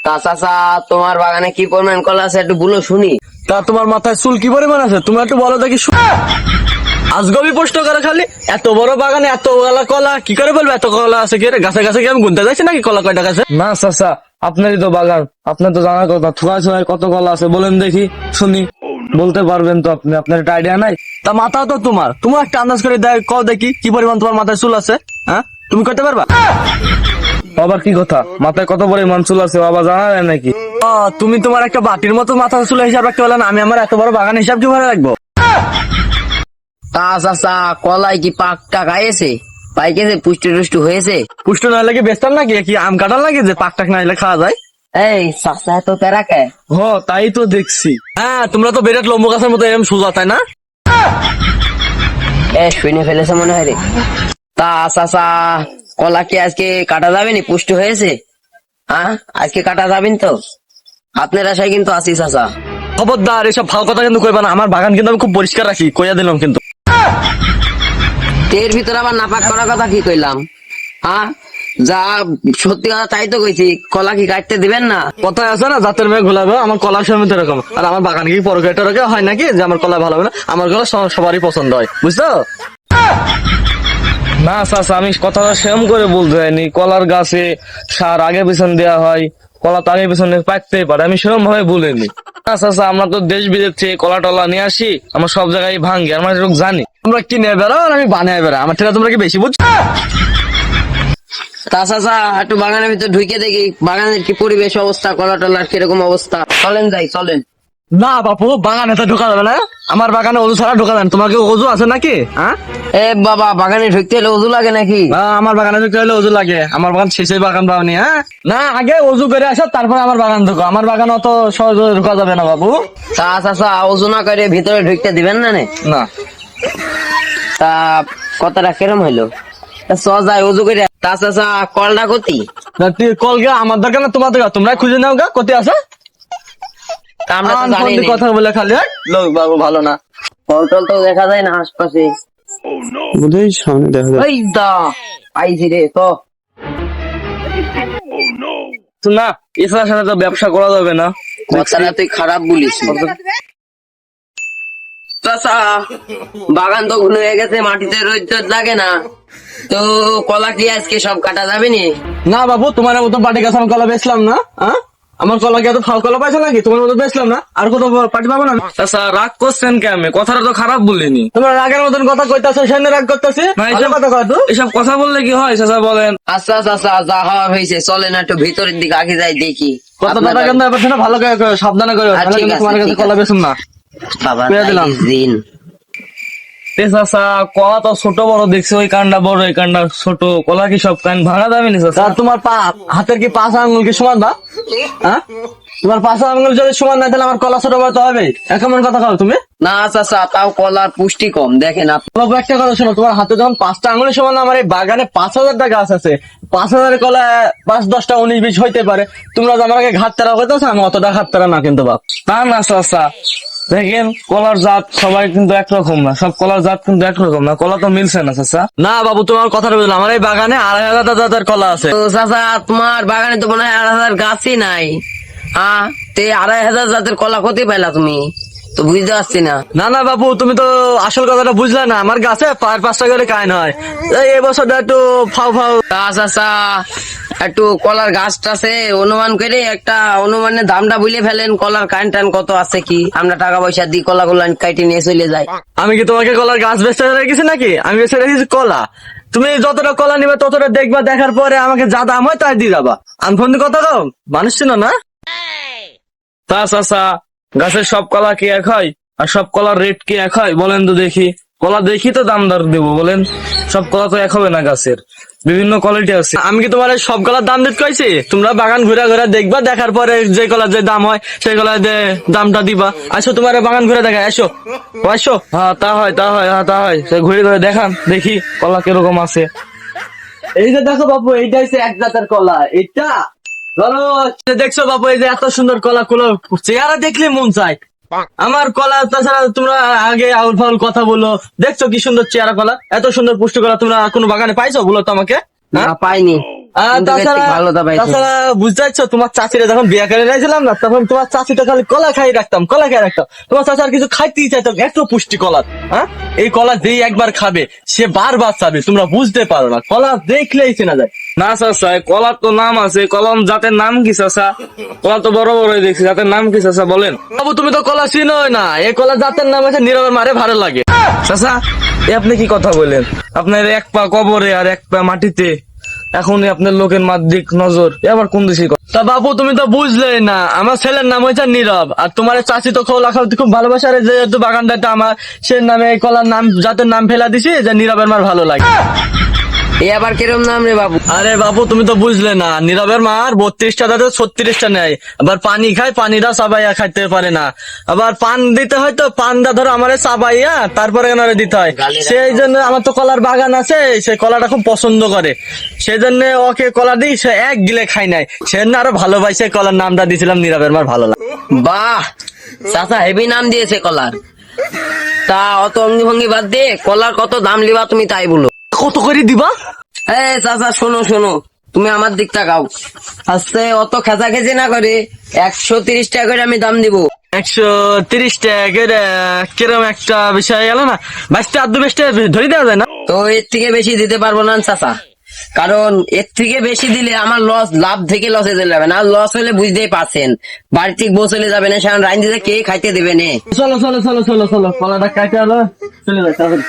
তা চাচা, তোমার বাগানে কি পরিমাণ কলা আছে একটু বলো শুনি। তা তোমার মাথায় চুল কি পরিমাণ আছে তুমি একটু বলো দেখি। আজগবি প্রশ্ন করে খালি, এত বড় বাগানে এত কলা কি করে বলবে এত কলা আছে? কি রে, গাছে গাছে কি আমি গুনতে যাচ্ছি নাকি কলা কয়টা গাছে? না চাচা, আপনারই তো বাগান, আপনার তো জানার কথা। থুয়া থুয়ায় কত কলা আছে বলেন দেখি শুনি। বলতে পারবেন তো আপনি? আপনার একটা আইডিয়া নাই? তা মাথাও তো তোমার, তোমার একটা আন্দাজ করে দেয় কও দেখি কি পরিমাণ তোমার মাথায় চুল আছে। হ্যাঁ, তুমি করতে পারবা? আবার কি কথা, মাথায় কত পরিমাণ চুল আছে বাবা জানা যায় নাকি? তুমি তোমার একটা বাটির মতো মাথা চুল হিসাব রাখতে পারলে না, আমি আমার এত বড় বাগান হিসাব কিভাবে রাখবো? তা চাচা, কলাই কি পাকটা খাইয়েছে, পাইকেছে, পুষ্টি টুষ্টি হয়েছে? পুষ্ট না লাগে বেচতাম নাকি, কি আম কাটাল নাকি যে পাক টাক না হলে খাওয়া যায়? এই চাচা এত তেরা কে? তাই তো দেখছি। হ্যাঁ, তোমরা তো বিরাট লম্বু গাছের মতো এরকম সোজা, তাই না? শুনে ফেলেছে মনে হয় রে। তা চাচা, কলা কি আজকে কাটা যাবে নি? পুষ্টি হয়েছে? হ্যাঁ, আজকে কাটা যাবেন তো? আপনার আশায় কিন্তু আছি চাচা। খবরদার এসব ফাল কথা কিন্তু কইবা না, আমার বাগান কিন্তু আমি খুব পরিষ্কার রাখি, কইয়া দিলাম কিন্তু। এর ভিতরে আবার নাপাক করার কথা কি কইলাম? হ্যাঁ, যা সত্যি কথা তাই তো কইছি। কলা কি কাটতে দিবেন না? কথায় আছে না, জাতের মেয়ে ঘোলাবে, আমার কলার সময় তো এরকম। আর আমার বাগান কি পরকেটা রেখে হয় নাকি যে আমার কলা ভালো হবে না? আমার কলা সবারই পছন্দ হয়, বুঝছো? না চাচা, আমি কথাটা সেরম করে বলতে হয়নি। কলার গাছে সার আগে পিছন দেওয়া হয়, কলা তো আগে পিছনে পাকতেই পারে, আমি সেরকম ভাবে বলিনি। না চাচা, আমরা তো দেশ বিদেশ থেকে কলা টলা নিয়ে আসি, আমার সব জায়গায় ভাঙ্গে, আমরা এরকম জানি। তোমরা কিনে বেড়াও আর আমি বানিয়ে বেড়া, আমার থেকে তোমরা কি বেশি বুঝছো? তা চাচা, একটু বাগানের ভিতর ঢুকে দেখি বাগানের কি পরিবেশ অবস্থা, কলা টলার কিরকম অবস্থা। চলেন যাই, চলেন। না বাপু, বাগানে তো ঢোকা যাবে না, আমার বাগানে অজু ছাড়া ঢোকা যাবে না। তোমাকে অজু আছে নাকি? হ্যাঁ, এ বাবা, বাগানে ঢুকতে হলে উজু লাগে নাকি? আমার বাগানে ঢুকতে হলে অজু লাগে? আমার বাগান শেষে বাগান পাওনি? হ্যাঁ, না, আগে অজু করে আসো তারপর আমার বাগান ঢুকো। আমার বাগান অত সহজে ঢোকা যাবে না বাবু। তা চাচা, উজু না করে ভিতরে ঢুকতে দিবেন না নে? না। তা কথাটা কিরম হইলো? তা চ যাই উজু করে। তা চাচা, কলটা কতি? কল গে আমার দরকার না, তোমার দরকার, তোমরা খুঁজে নাও গা কোথায় আছে। তা আমরা তো জানি না। কথা বলে খালি লোক বাবু ভালো না। কল টল তো দেখা যায় না আশপাশে। বুঝেই সামনে দেখা যায়। ওই দা আইছি রে, তো তো না, এছাড়া সাথে তো ব্যবসা করা যাবে না। কথাটা তুই খারাপ বলিস। চাচা, বাগান তো ঘন হয়ে গেছে, মাটিতে রোদ টোদ লাগে না, তো কলা কি আজকে সব কাটা যাবে নি? না বাবু, তোমার মতো পাটি গাছ আমার কলা বেচলাম না। হ্যাঁ, আমার কলা কি এত ফাল কলা পাইছো নাকি? তোমার মতো বেচলাম না, আর কত পাটি পাবো না? আচ্ছা, রাগ করছেন কে? আমি কথাটা তো খারাপ বলিনি। তোমার রাগের মতন কথা কইতাছো, সেখানে রাগ করতেছি? কথা কয় তো, এসব কথা বললে কি হয় চাচা বলেন? আচ্ছা চাচা, যা হওয়ার হয়েছে, চলে না একটু ভিতরের দিকে আগে যাই দেখি। কথাটা কিন্তু এবার থেকে ভালো করে কইও, সাবধানে কইও, তাহলে ঠিক কিন্তু আছে, তোমার কাছে ঠিক কলা আছে। বেচুম না। বাবা পেয়ে দিলাম। দিন। চাচা, কলা তো ছোট বড় দেখছি, ওই কান্ডা বড় এই কান্ডা ছোট, কলা কি সব কান ভাঙা যাবে না চাচা? তোমার হাতের কি পাঁচ আঙ্গুল কি সমান না? হ্যাঁ, তোমার পাঁচ আঙ্গুল যদি সমান না, তাহলে আমার কলা ছোট বড় তো হবে। কেমন কথা কও তুমি? না চাচা, তাও কলার পুষ্টি কম, দেখেন আপনি। বাবু, একটা কথা শোনো, তোমার হাতে যখন পাঁচটা আঙুলের সমান, আমার এই বাগানে 5,000টা গাছ আছে, 5,000 কলা 5-10টা 19-20 হইতে পারে। তোমরা যে আমার ঘাট তারা হইতেছে, আমি অতটা ঘাট তারা না কিন্তু বাপ। তা না চাচা, দেখেন কলার জাত সবাই কিন্তু একরকম না, সব কলার জাত কিন্তু একরকম না, কলা তো মিলছে না চাচা। না বাবু, তোমার কথাটা বুঝলাম, আমার এই বাগানে 2,500 জাতের কলা আছে। তো চাচা, তোমার বাগানে তো মনে হয় 8,000 গাছই নাই। হ্যাঁ, তে 2,500 জাতের কলা কোথায় পাইলা তুমি? তো বুঝতে পারছি না। না না বাবু, তুমি তো আসল কথাটা বুঝলে না। আমার গাছে 5-5টা করে কাইন হয়, এই বছরটা একটু ফাউ ফাউ। চাচা, একটু কলার গাছটা আছে অনুমান করে একটা অনুমানের দামটা বুঝে ফেলেন, কলার কাইন টাইন কত আছে কি, আমরা টাকা পয়সা দিই কলা গুলা কাইটে নিয়ে চলে যাই। আমি কি তোমাকে কলার গাছ বেচতে রেখেছি নাকি? আমি বেচতে রেখেছি কলা। তুমি যতটা কলা নিবে ততটা দেখবা, দেখার পরে আমাকে যা দাম হয় তাই দিয়ে যাবা। আমি ফোন কথা কও, মানুষ ছিল না। তা চাচা, গাছের সব কলা কি এক হয়? আর সব কলার রেট কি এক হয় বলেন তো দেখি? কলা দেখি তো দাম দর দেবো বলেন? সব কলা তো এক হবে না, গাছের বিভিন্ন কোয়ালিটি আছে। আমি কি তোমার সব কলার দাম দিতে কইছি? তোমরা বাগান ঘুরে ঘুরে দেখবা, দেখার পরে যে কলার যে দাম হয় সেই কলার দামটা দিবা। আসো, তোমার বাগান ঘুরে দেখা, আসো আসো। হ্যাঁ, তা হয় তা হয়, হ্যাঁ তা হয়, সে ঘুরে ঘুরে দেখান দেখি কলা কিরকম আছে। এই যে দেখো বাবু, এইটা হচ্ছে এক জাতের কলা। এটা ধরো, দেখছো বাবু, এই যে এত সুন্দর কলা, কুলো চেহারা দেখলে মন চায় আমার কলা। তাছাড়া তোমরা আগে আউল ফাউল কথা বলো, দেখছো কি সুন্দর চেহারা কলা, এত সুন্দর পুষ্টি কলা তোমরা কোনো বাগানে পাইছো বলো তো আমাকে? না, পাইনি। কিন্তু তাছাড়া ভালো দাবাই তাছাড়া বুঝতে পারছো, তোমার চাচিরা যখন বিয়ে করে নিয়েছিলাম না, তখন তোমার চাচিটা খালি কলা খাই রাখতাম, কলা খাই রাখতাম। তোমার চাচার কিছু খাইতেই চাইতাম, এত পুষ্টি কলা। হ্যাঁ, এই কলা যেই একবার খাবে সে বারবার চাবে, তোমরা বুঝতে পারো না, কলা দেখলেই চেনা যায়। না চাচা, কলার তো নাম আছে, কলম জাতের নাম কি চাচা? কলা তো বড় বড় দেখছি, জাতের নাম কি চাচা বলেন? বাবু তুমি তো কলা চিনোই না, এই কলা জাতের নাম আছে নীরবের মারে ভালো লাগে। চাচা, এ আপনি কি কথা বলেন? আপনার এক পা কবরে আর এক পা মাটিতে, এখনই আপনার লোকের মাদিক নজর, এ আবার কোন দেশে? তা বাবু তুমি তো বুঝলেই না, আমার ছেলের নাম হয়েছে নীরব, আর তোমার চাচি তো কলা খাওয়াতে খুব ভালোবাসে, আর যেহেতু বাগানটা আমার, সে নামে এই কলার নাম জাতের নাম ফেলা দিছি যে নীরবের মার ভালো লাগে। এ আবার কিরম নাম রে বাবু? আরে বাবু তুমি তো বুঝলে না, নীরবের মার 32টা দাঁতে 36টা নেয়, আবার পানি খায়, পানিটা চাবাইয়া খাইতে পারে না, আবার পান দিতে হয় তো পানটা ধরো আমারে চাবাইয়া তারপরে এনারে দিতে হয়। সেই জন্য আমার তো কলার বাগান আছে, সে কলাটা খুব পছন্দ করে, সেই জন্য ওকে কলা দিই, সে এক গিলে খাই নাই, সে জন্য আরো ভালোবাসে কলার নামটা দিয়েছিলাম নীরবের মার ভালো লাগে। বাহ, চাচা হেভি নাম দিয়েছে কলার। তা অত অঙ্গি ভঙ্গি বাদ দিয়ে কলার কত দাম লিবা তুমি তাই বলো। কত করে দিবা? চাচা শোনো শোনো, তুমি আমার দিকটা গাও। আস্তে অত খেচাখেচি না করে 130 টাকা করে আমি দাম দিব। 130 টাকা করে কিরম একটা বিষয় গেল না, 22টা আর 22টা ধরে দেওয়া যায় না? তো এর থেকে বেশি দিতে পারবো না চাচা, কারণ এর থেকে বেশি দিলে আমার লস, লাভ থেকে লসে চলে যাবে না। লস হলে বুঝতেই পারছেন, বাড়ি থেকে বউ চলে যাবে না, সেখানে রাইন দিতে কে খাইতে দেবে না। চলো চলো চলো চলো চলো, কলাটা কাটে আলো, চলে যায় তাড়াতাড়ি।